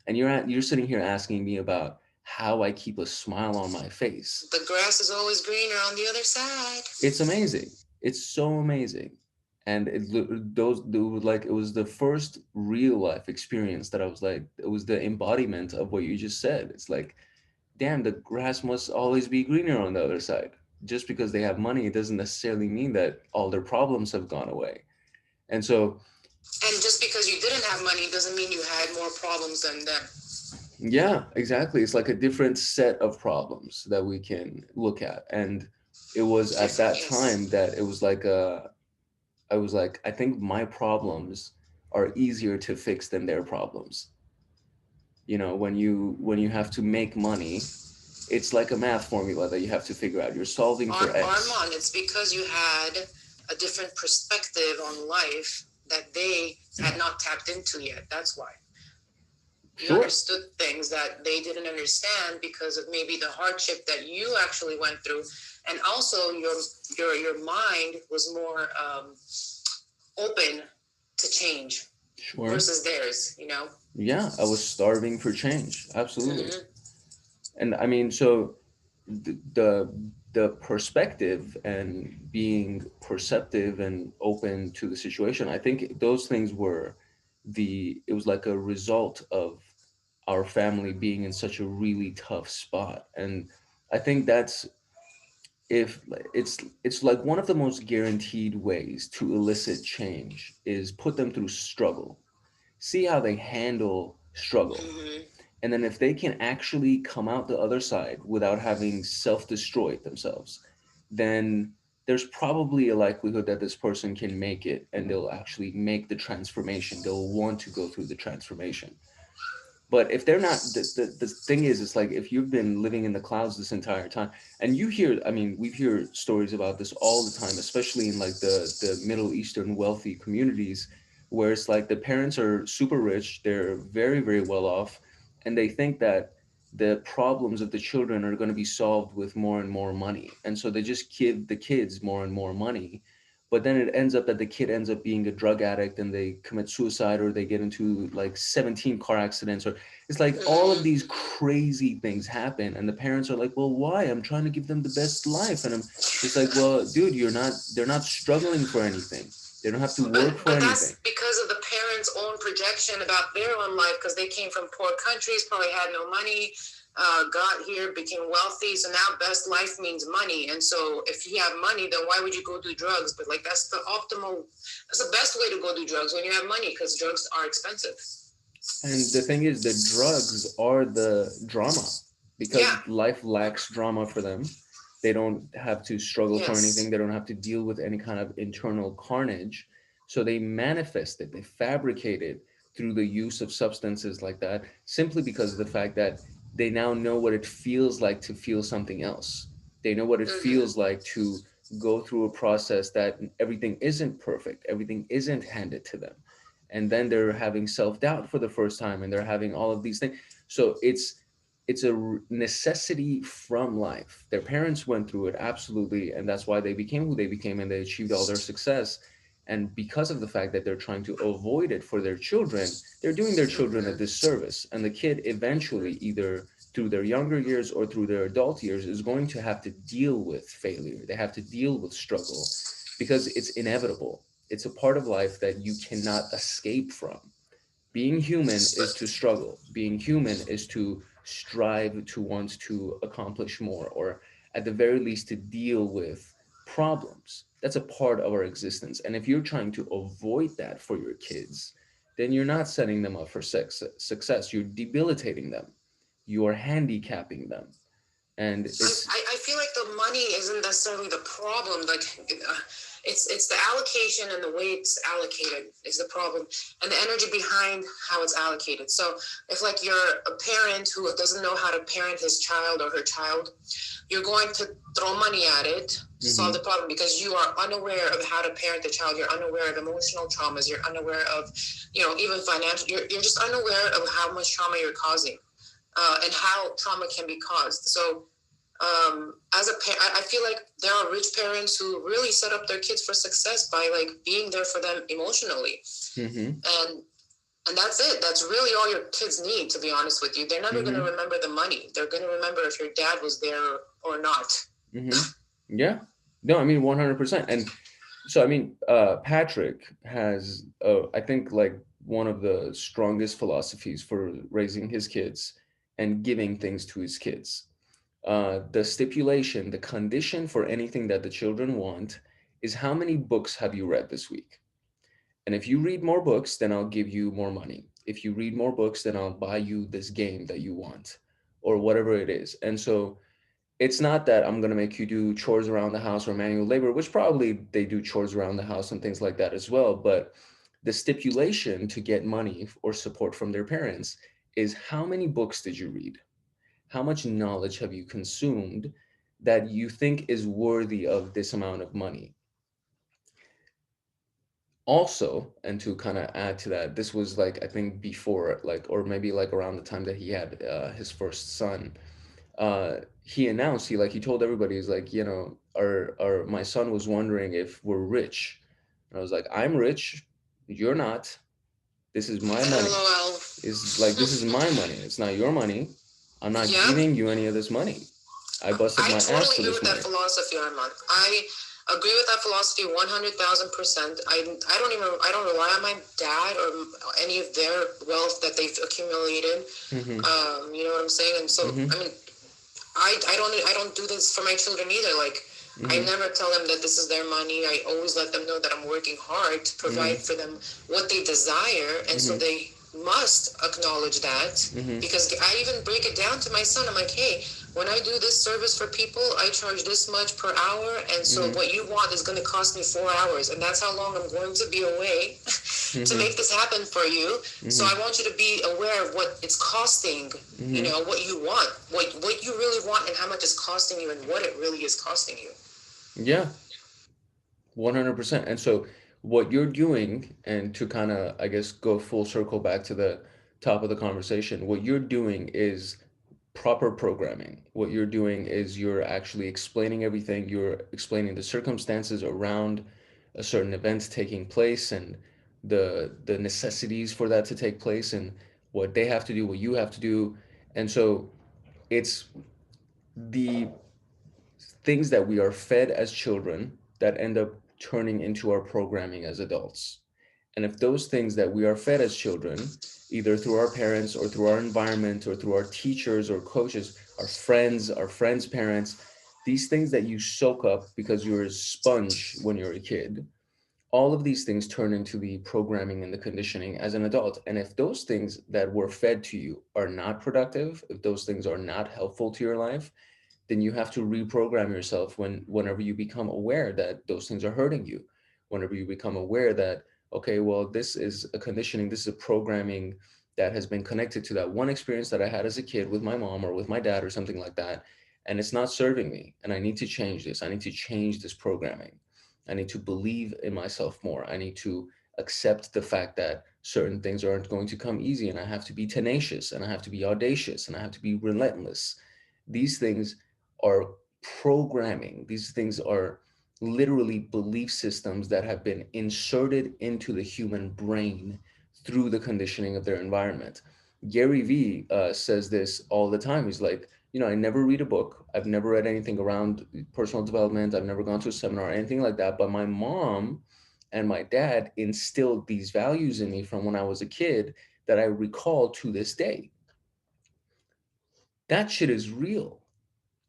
And you're sitting here asking me about how I keep a smile on my face. The grass is always greener on the other side. It's amazing. It's so amazing. And it was the first real life experience that I was like, it was the embodiment of what you just said. It's like, damn, the grass must always be greener on the other side. Just because they have money, it doesn't necessarily mean that all their problems have gone away. And so, And just because you didn't have money doesn't mean you had more problems than them. yeah, exactly. It's like a different set of problems that we can look at. And it was at Different, that time yes. that it was like I was like, I think my problems are easier to fix than their problems. You know, when you have to make money, it's like a math formula that you have to figure out. You're solving for X. Armand, it's because you had a different perspective on life that they had not tapped into yet. That's why. You Sure. understood things that they didn't understand because of maybe the hardship that you actually went through, and also your mind was more open to change Sure. versus theirs. You know. Yeah, I was starving for change. Absolutely. Mm-hmm. And I mean, so the perspective and being perceptive and open to the situation, I think those things were it was like a result of our family being in such a really tough spot. And I think that's, if it's like one of the most guaranteed ways to elicit change is put them through struggle. See how they handle struggle. Mm-hmm. And then if they can actually come out the other side without having self-destroyed themselves, then there's probably a likelihood that this person can make it and they'll actually make the transformation. They'll want to go through the transformation. But if they're not, the thing is, it's like if you've been living in the clouds this entire time, and you hear, I mean, we hear stories about this all the time, especially in like the Middle Eastern wealthy communities, where it's like the parents are super rich, they're very, very well off, and they think that the problems of the children are going to be solved with more and more money. And so they just give the kids more and more money. But then it ends up that the kid ends up being a drug addict and they commit suicide or they get into like 17 car accidents, or it's like all of these crazy things happen, and the parents are like, "Well, why? I'm trying to give them the best life." And I'm just like, "Well, dude, you're not. They're not struggling for anything. They don't have to work for But anything." that's because of the parents' own projection about their own life, because they came from poor countries, probably had no money, got here, became wealthy. So now best life means money. And so if you have money, then why would you go do drugs? But like that's that's the best way to go do drugs when you have money, because drugs are expensive. And the thing is, the drugs are the drama because Yeah. life lacks drama for them. They don't have to struggle for anything. Yes. They don't have to deal with any kind of internal carnage. So they manifest it, they fabricate it through the use of substances like that, simply because of the fact that they now know what it feels like to feel something else. They know what it Mm-hmm. feels like to go through a process that everything isn't perfect, everything isn't handed to them, and then they're having self-doubt for the first time and they're having all of these things. So it's a necessity from life. Their parents went through it, absolutely, and that's why they became who they became and they achieved all their success. And because of the fact that they're trying to avoid it for their children, they're doing their children a Mm-hmm. disservice, and the kid eventually, Mm-hmm. either through their younger years or through their adult years, is going to have to deal with failure. They have to deal with struggle because it's inevitable. It's a part of life that you cannot escape from. Being human is to struggle. Being human is to strive to want to accomplish more, or at the very least to deal with problems. That's a part of our existence. And if you're trying to avoid that for your kids, then you're not setting them up for success. You're debilitating them. You are handicapping them. And it's I feel like the money isn't necessarily the problem. Like, it's the allocation and the way it's allocated is the problem, and the energy behind how it's allocated. So, if like you're a parent who doesn't know how to parent his child or her child, you're going to throw money at it to solve the mhm, problem because you are unaware of how to parent the child. You're unaware of emotional traumas. You're unaware of, even financial. You're just unaware of how much trauma you're causing, and how trauma can be caused. So as a parent, I feel like there are rich parents who really set up their kids for success by like being there for them emotionally, mhm, and that's it. That's really all your kids need, to be honest with you. They're never going to mhm, remember the money. They're going to remember if your dad was there or not. mhm. Yeah. No, I mean 100%. And so, I mean, Patrick has, I think, like one of the strongest philosophies for raising his kids and giving things to his kids. The stipulation, the condition for anything that the children want is how many books have you read this week? And if you read more books, then I'll give you more money. If you read more books, then I'll buy you this game that you want, or whatever it is. And so it's not that I'm going to make you do chores around the house or manual labor, which probably they do chores around the house and things like that as well. But the stipulation to get money or support from their parents is how many books did you read? How much knowledge have you consumed that you think is worthy of this amount of money? Also, and to kind of add to that, this was like, I think before, like, or maybe like around the time that he had his first son. He announced, he told everybody, he's like, our my son was wondering if we're rich. And I was like, I'm rich, you're not. This is my money. LOL. Is like, this is my money. It's not your money. I'm not Yeah, giving you any of this money. I busted I my ass totally for agree this with that money. philosophy, Arman. I agree with that philosophy 100,000%. I don't rely on my dad or any of their wealth that they've accumulated. Mm-hmm. You know what I'm saying? And so, Mm-hmm. I mean, I don't do this for my children either. Like, I Mm-hmm. never tell them that this is their money. I always let them know that I'm working hard to provide Mm-hmm. for them what they desire, and so Mm-hmm. must acknowledge that, Mm-hmm. because I even break it down to my son. I'm like, hey, when I do this service for people, I charge this much per hour, and so Mm-hmm. what you want is going to cost me 4 hours, and that's how long I'm going to be away to Mm-hmm. make this happen for you. So Mm-hmm. I want you to be aware of what it's costing, you Mm-hmm. know, what you want, what you really want, and how much it's costing you, and what it really is costing you. Yeah, 100%. And so what you're doing, and to kind of, I guess, go full circle back to the top of the conversation, what you're doing is proper programming. What you're doing is you're actually explaining everything. You're explaining the circumstances around a certain event taking place, and the necessities for that to take place, and what they have to do, what you have to do. And so it's the things that we are fed as children that end up turning into our programming as adults. And if those things that we are fed as children, either through our parents or through our environment or through our teachers or coaches, our friends' parents, these things that you soak up because you're a sponge when you're a kid, all of these things turn into the programming and the conditioning as an adult. And if those things that were fed to you are not productive, if those things are not helpful to your life, then you have to reprogram yourself whenever you become aware that those things are hurting you, whenever you become aware that, okay, well, this is a conditioning, this is a programming that has been connected to that one experience that I had as a kid with my mom or with my dad or something like that, and it's not serving me, and I need to change this. I need to change this programming. I need to believe in myself more. I need to accept the fact that certain things aren't going to come easy, and I have to be tenacious, and I have to be audacious, and I have to be relentless. These things are programming. These things are literally belief systems that have been inserted into the human brain through the conditioning of their environment. Gary Vee says this all the time. He's like, I never read a book. I've never read anything around personal development. I've never gone to a seminar or anything like that. But my mom and my dad instilled these values in me from when I was a kid that I recall to this day. That shit is real.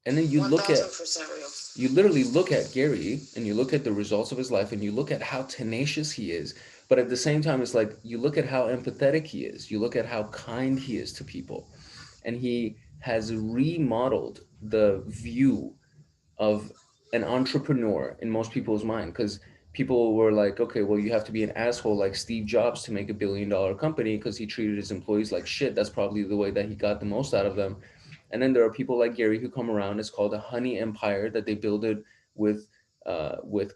And then you look at 1000% real. you literally look at Gary and you look at the results of his life and you look at how tenacious he is. But at the same time, it's like you look at how empathetic he is. You look at how kind he is to people. And he has remodeled the view of an entrepreneur in most people's mind, because people were like, okay, well, you have to be an asshole like Steve Jobs to make $1 billion company because he treated his employees like shit. That's probably the way that he got the most out of them. And then there are people like Gary who come around. It's called a honey empire, that they build it with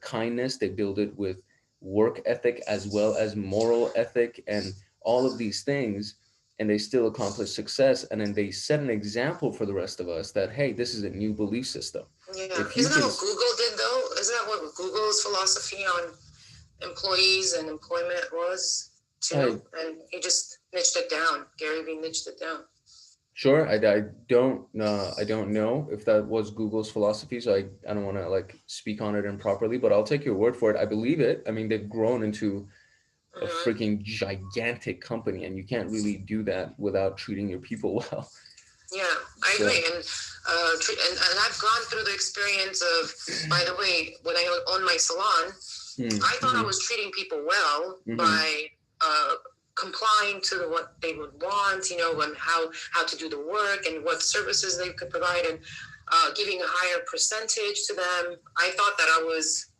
kindness. They build it with work ethic as well as moral ethic and all of these things, and they still accomplish success. And then they set an example for the rest of us that, hey, this is a new belief system. Yeah. If you Isn't that can, what Google did, though? Isn't that what Google's philosophy on employees and employment was, I too? And he just niched it down. Gary Vee niched it down. sure, I don't know if that was Google's philosophy, so I don't want to like speak on it improperly, but I'll take your word for it. I believe it. I mean, they've grown into a Mm-hmm. freaking gigantic company, and you can't really do that without treating your people well. Yeah, I So, agree. And I've gone through the experience of, by the way, when I owned my salon, I thought I mm-hmm, was treating people well mm-hmm, by complying to what they would want, and how to do the work and what services they could provide, and giving a higher percentage to them. I thought that I was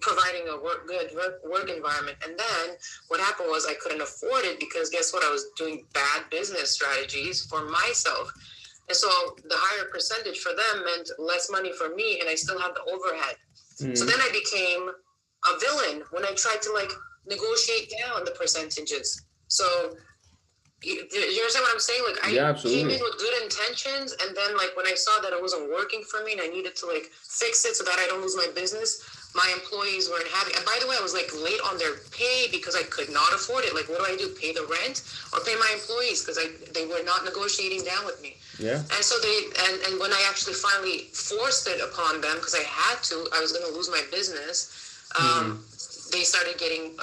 providing a good work environment. And then what happened was I couldn't afford it, because guess what? I was doing bad business strategies for myself. And so the higher percentage for them meant less money for me, and I still had the overhead. So mm-hmm. then I became a villain when I tried to negotiate down the percentages. So you understand what I'm saying? Like, I Yeah, came in absolutely. with good intentions, and then when I saw that it wasn't working for me and I needed to fix it so that I don't lose my business, my employees weren't happy. And by the way, I was late on their pay because I could not afford it. Like, what do? Pay the rent or pay my employees, because they were not negotiating down with me. Yeah. And so and when I actually finally forced it upon them, because I had to, I was going to lose my business. Mm-hmm. They started getting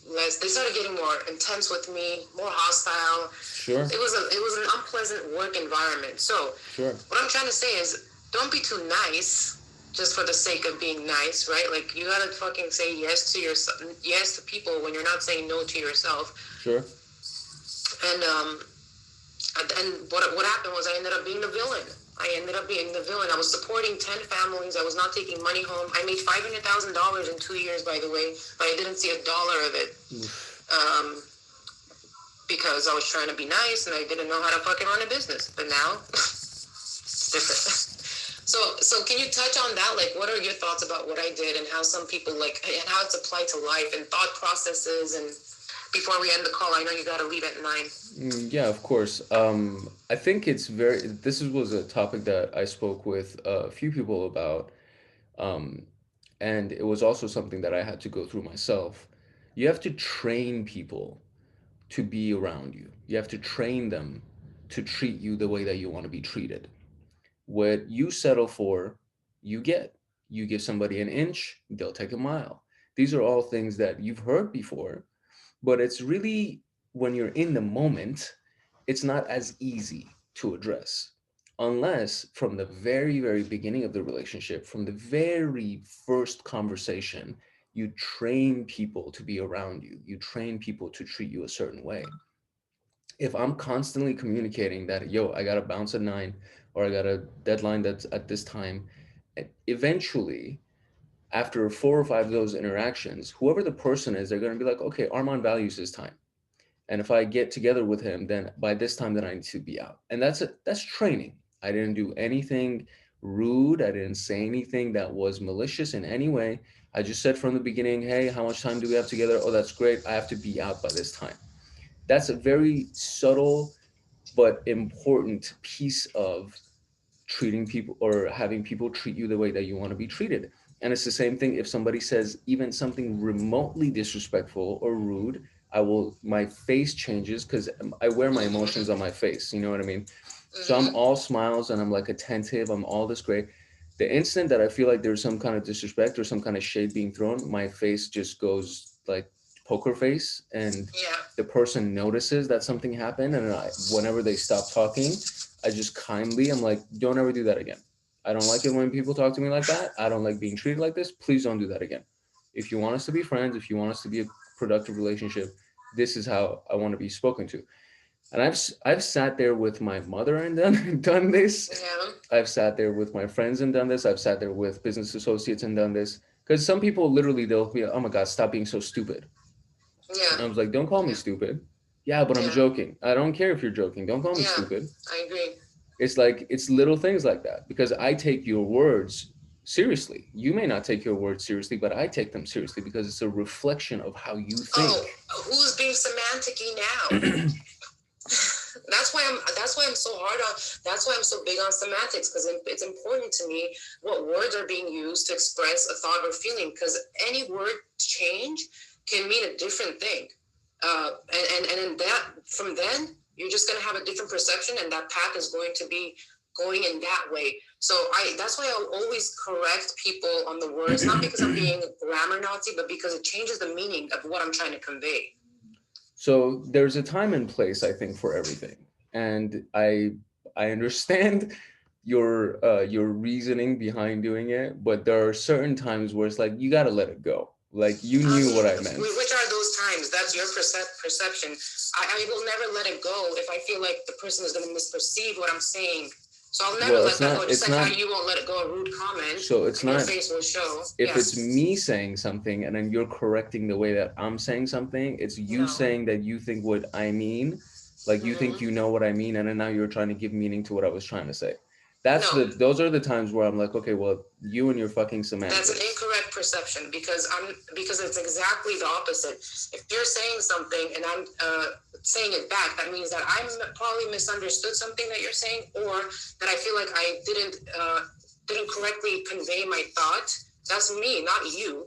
less. They started getting more intense with me, more hostile. Sure. It was an unpleasant work environment. So Sure. what I'm trying to say is, don't be too nice just for the sake of being nice, right? Like, you gotta fucking say yes to people when you're not saying no to yourself. Sure. And what happened was I ended up being the villain. I was supporting 10 families. I was not taking money home. I made $500,000 in 2 years, by the way, but I didn't see a dollar of it. Because I was trying to be nice and I didn't know how to fucking run a business. But now, it's different. So can you touch on that? Like, what are your thoughts about what I did and how some people and how it's applied to life and thought processes? And before we end the call, I know you got to leave at 9. Yeah, of course. I think this was a topic that I spoke with a few people about. Um, and it was also something that I had to go through myself. You have to train people to be around you. You have to train them to treat you the way that you want to be treated. What you settle for, you get. You give somebody an inch, they'll take a mile. These are all things that you've heard before, but it's really when you're in the moment, it's not as easy to address unless from the very, very beginning of the relationship, from the very first conversation, you train people to be around you. You train people to treat you a certain way. If I'm constantly communicating that, yo, I got to bounce at 9 or I got a deadline that's at this time, eventually, after 4 or 5 of those interactions, whoever the person is, they're going to be like, okay, Armand values his time. And if I get together with him, then by this time, then I need to be out. And that's training. I didn't do anything rude. I didn't say anything that was malicious in any way. I just said from the beginning, hey, how much time do we have together? Oh, that's great. I have to be out by this time. That's a very subtle but important piece of treating people or having people treat you the way that you want to be treated. And it's the same thing if somebody says even something remotely disrespectful or rude, my face changes because I wear my emotions on my face. You know what I mean? So I'm all smiles and I'm like attentive. I'm all this great. The instant that I feel like there's some kind of disrespect or some kind of shade being thrown, my face just goes like poker face, and the person notices that something happened. And whenever they stop talking, I just kindly, I'm like, don't ever do that again. I don't like it when people talk to me like that. I don't like being treated like this. Please don't do that again. If you want us to be friends, if you want us to be a productive relationship, this is how I want to be spoken to. And I've sat there with my mother and done this. Yeah. I've sat there with my friends and done this. I've sat there with business associates and done this. Because some people literally, they'll be, oh my God, stop being so stupid. Yeah. And I was like, don't call me stupid. Yeah, but I'm joking. I don't care if you're joking. Don't call me stupid. I agree. It's little things like that because I take your words seriously. You may not take your words seriously, but I take them seriously because it's a reflection of how you think. Oh, who's being semantic-y now? That's why I'm so hard on. That's why I'm so big on semantics, because it's important to me what words are being used to express a thought or feeling. Because any word change can mean a different thing, and in that, from then you're just going to have a different perception, and that path is going to be going in that way. So that's why I'll always correct people on the words, not because I'm being a grammar Nazi, but because it changes the meaning of what I'm trying to convey. So there's a time and place, I think, for everything. And I understand your reasoning behind doing it, but there are certain times where it's like, you got to let it go. Like, you knew what I meant. Which are those times? That's your perception. I will never let it go if I feel like the person is going to misperceive what I'm saying. So I'll never let that go. Just like how you won't let it go, a rude comment. So it's not, your face will show. If it's me saying something and then you're correcting the way that I'm saying something, it's you saying that you think what I mean, like you think you know what I mean, and then now you're trying to give meaning to what I was trying to say. Those are the times where I'm like, okay, well, you and your fucking semantics. That's an incorrect perception because it's exactly the opposite. If you're saying something and I'm saying it back, that means that I probably misunderstood something that you're saying, or that I feel like I didn't correctly convey my thought. That's me, not you.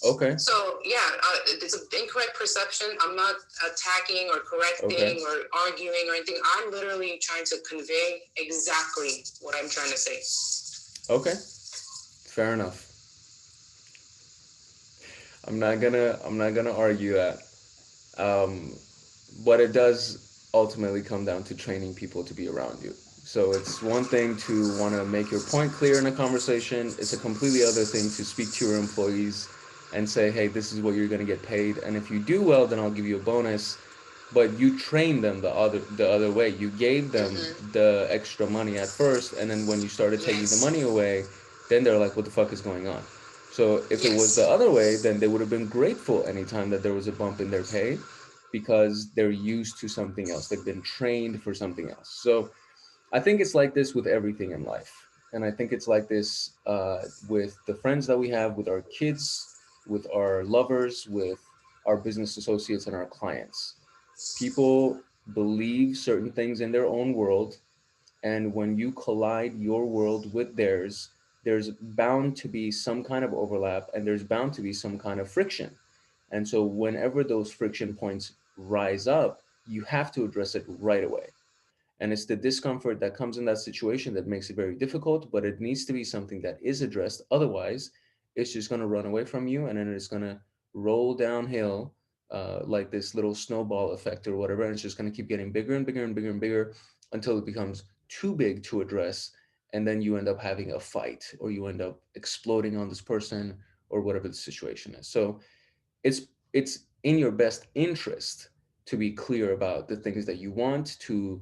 Okay. So it's an incorrect perception. I'm not attacking or correcting or arguing or anything. I'm literally trying to convey exactly what I'm trying to say. Okay. Fair enough. I'm not gonna argue that. But it does ultimately come down to training people to be around you. So it's one thing to want to make your point clear in a conversation. It's a completely other thing to speak to your employees and say, hey, this is what you're going to get paid. And if you do well, then I'll give you a bonus. but you trained them the other way. You gave them Mm-hmm. the extra money at first, and then when you started taking the Yes. money away, then they're like, what the fuck is going on? So if it was the Yes. other way, then they would have been grateful anytime that there was a bump in their pay, because they're used to something else. They've been trained for something else. So I think it's like this with everything in life. And I think it's like this with the friends that we have, with our kids, with our lovers, with our business associates, and our clients. People believe certain things in their own world. And when you collide your world with theirs, there's bound to be some kind of overlap, and there's bound to be some kind of friction. And so, whenever those friction points rise up, you have to address it right away. And it's the discomfort that comes in that situation that makes it very difficult, but it needs to be something that is addressed. Otherwise, it's just going to run away from you, and then it's going to roll downhill like this little snowball effect or whatever. And it's just going to keep getting bigger and bigger and bigger and bigger until it becomes too big to address. And then you end up having a fight, or you end up exploding on this person, or whatever the situation is. So it's it's in your best interest to be clear about the things that you want, to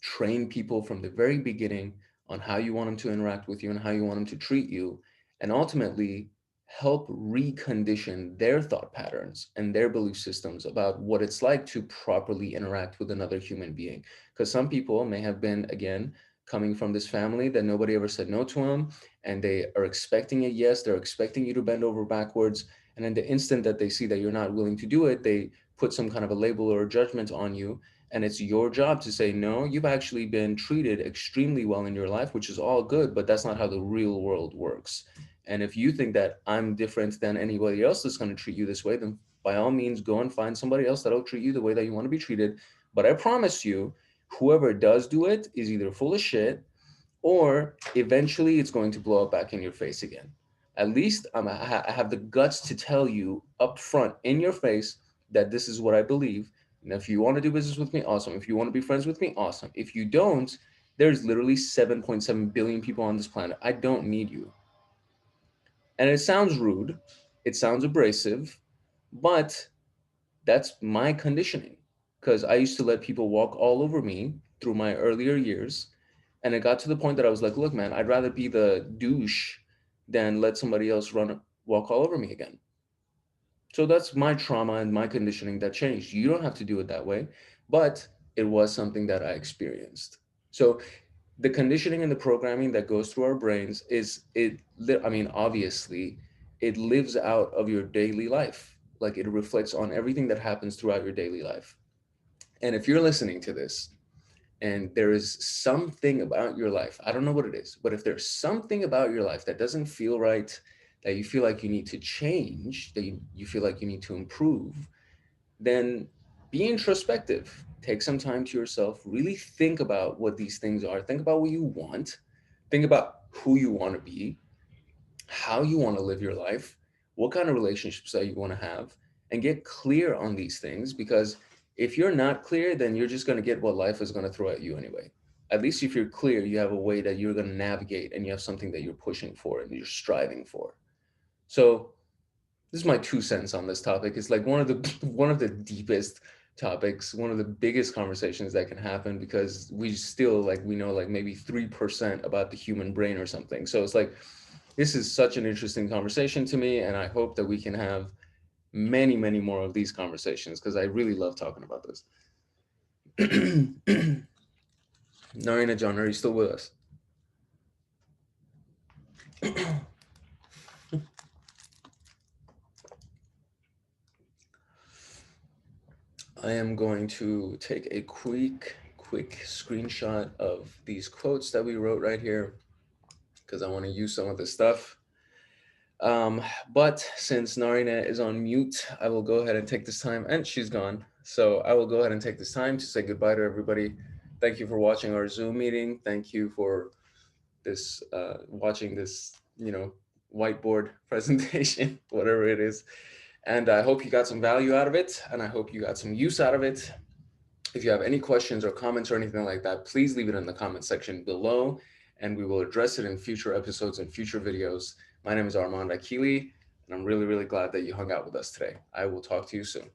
train people from the very beginning on how you want them to interact with you and how you want them to treat you, and ultimately help recondition their thought patterns and their belief systems about what it's like to properly interact with another human being. Because some people may have been, again, coming from this family that nobody ever said no to them, and they are expecting a yes, they're expecting you to bend over backwards. And in the instant that they see that you're not willing to do it, they put some kind of a label or a judgment on you, and it's your job to say, no, you've actually been treated extremely well in your life, which is all good, but that's not how the real world works. And if you think that I'm different than anybody else that's going to treat you this way, then by all means, go and find somebody else that'll treat you the way that you want to be treated. But I promise you, whoever does do it is either full of shit, or eventually it's going to blow up back in your face again. At least I have the guts to tell you up front in your face that this is what I believe. And if you want to do business with me, awesome. If you want to be friends with me, awesome. If you don't, there's literally 7.7 billion people on this planet. I don't need you. And it sounds rude, it sounds abrasive, but that's my conditioning. Because I used to let people walk all over me through my earlier years. And it got to the point that I was like, look, man, I'd rather be the douche than let somebody else walk all over me again. So that's my trauma and my conditioning that changed. You don't have to do it that way, but it was something that I experienced. So the conditioning and the programming that goes through our brains I mean, obviously, it lives out of your daily life. Like, it reflects on everything that happens throughout your daily life. And if you're listening to this and there is something about your life, I don't know what it is, but if there's something about your life that doesn't feel right, that you feel like you need to change, that you feel like you need to improve, then be introspective. Take some time to yourself. Really think about what these things are. Think about what you want. Think about who you want to be, how you want to live your life, what kind of relationships that you want to have, and get clear on these things. Because if you're not clear, then you're just going to get what life is going to throw at you anyway. At least if you're clear, you have a way that you're going to navigate, and you have something that you're pushing for and you're striving for. So, this is my 2 cents on this topic. It's like one of the one of the deepest topics, one of the biggest conversations that can happen, because we still, like, we know like maybe 3% about the human brain or something. So it's like, this is such an interesting conversation to me, and I hope that we can have many, many more of these conversations, because I really love talking about this. Narina John, are you still with us? I am going to take a quick screenshot of these quotes that we wrote right here, because I want to use some of this stuff. But since Narina is on mute, I will go ahead and take this time, and she's gone. So I will go ahead and take this time to say goodbye to everybody. Thank you for watching our Zoom meeting. Thank you for this watching this, whiteboard presentation, whatever it is. And I hope you got some value out of it, and I hope you got some use out of it. If you have any questions or comments or anything like that, please leave it in the comment section below, and we will address it in future episodes and future videos. My name is Arman Vakili, and I'm really, really glad that you hung out with us today. I will talk to you soon.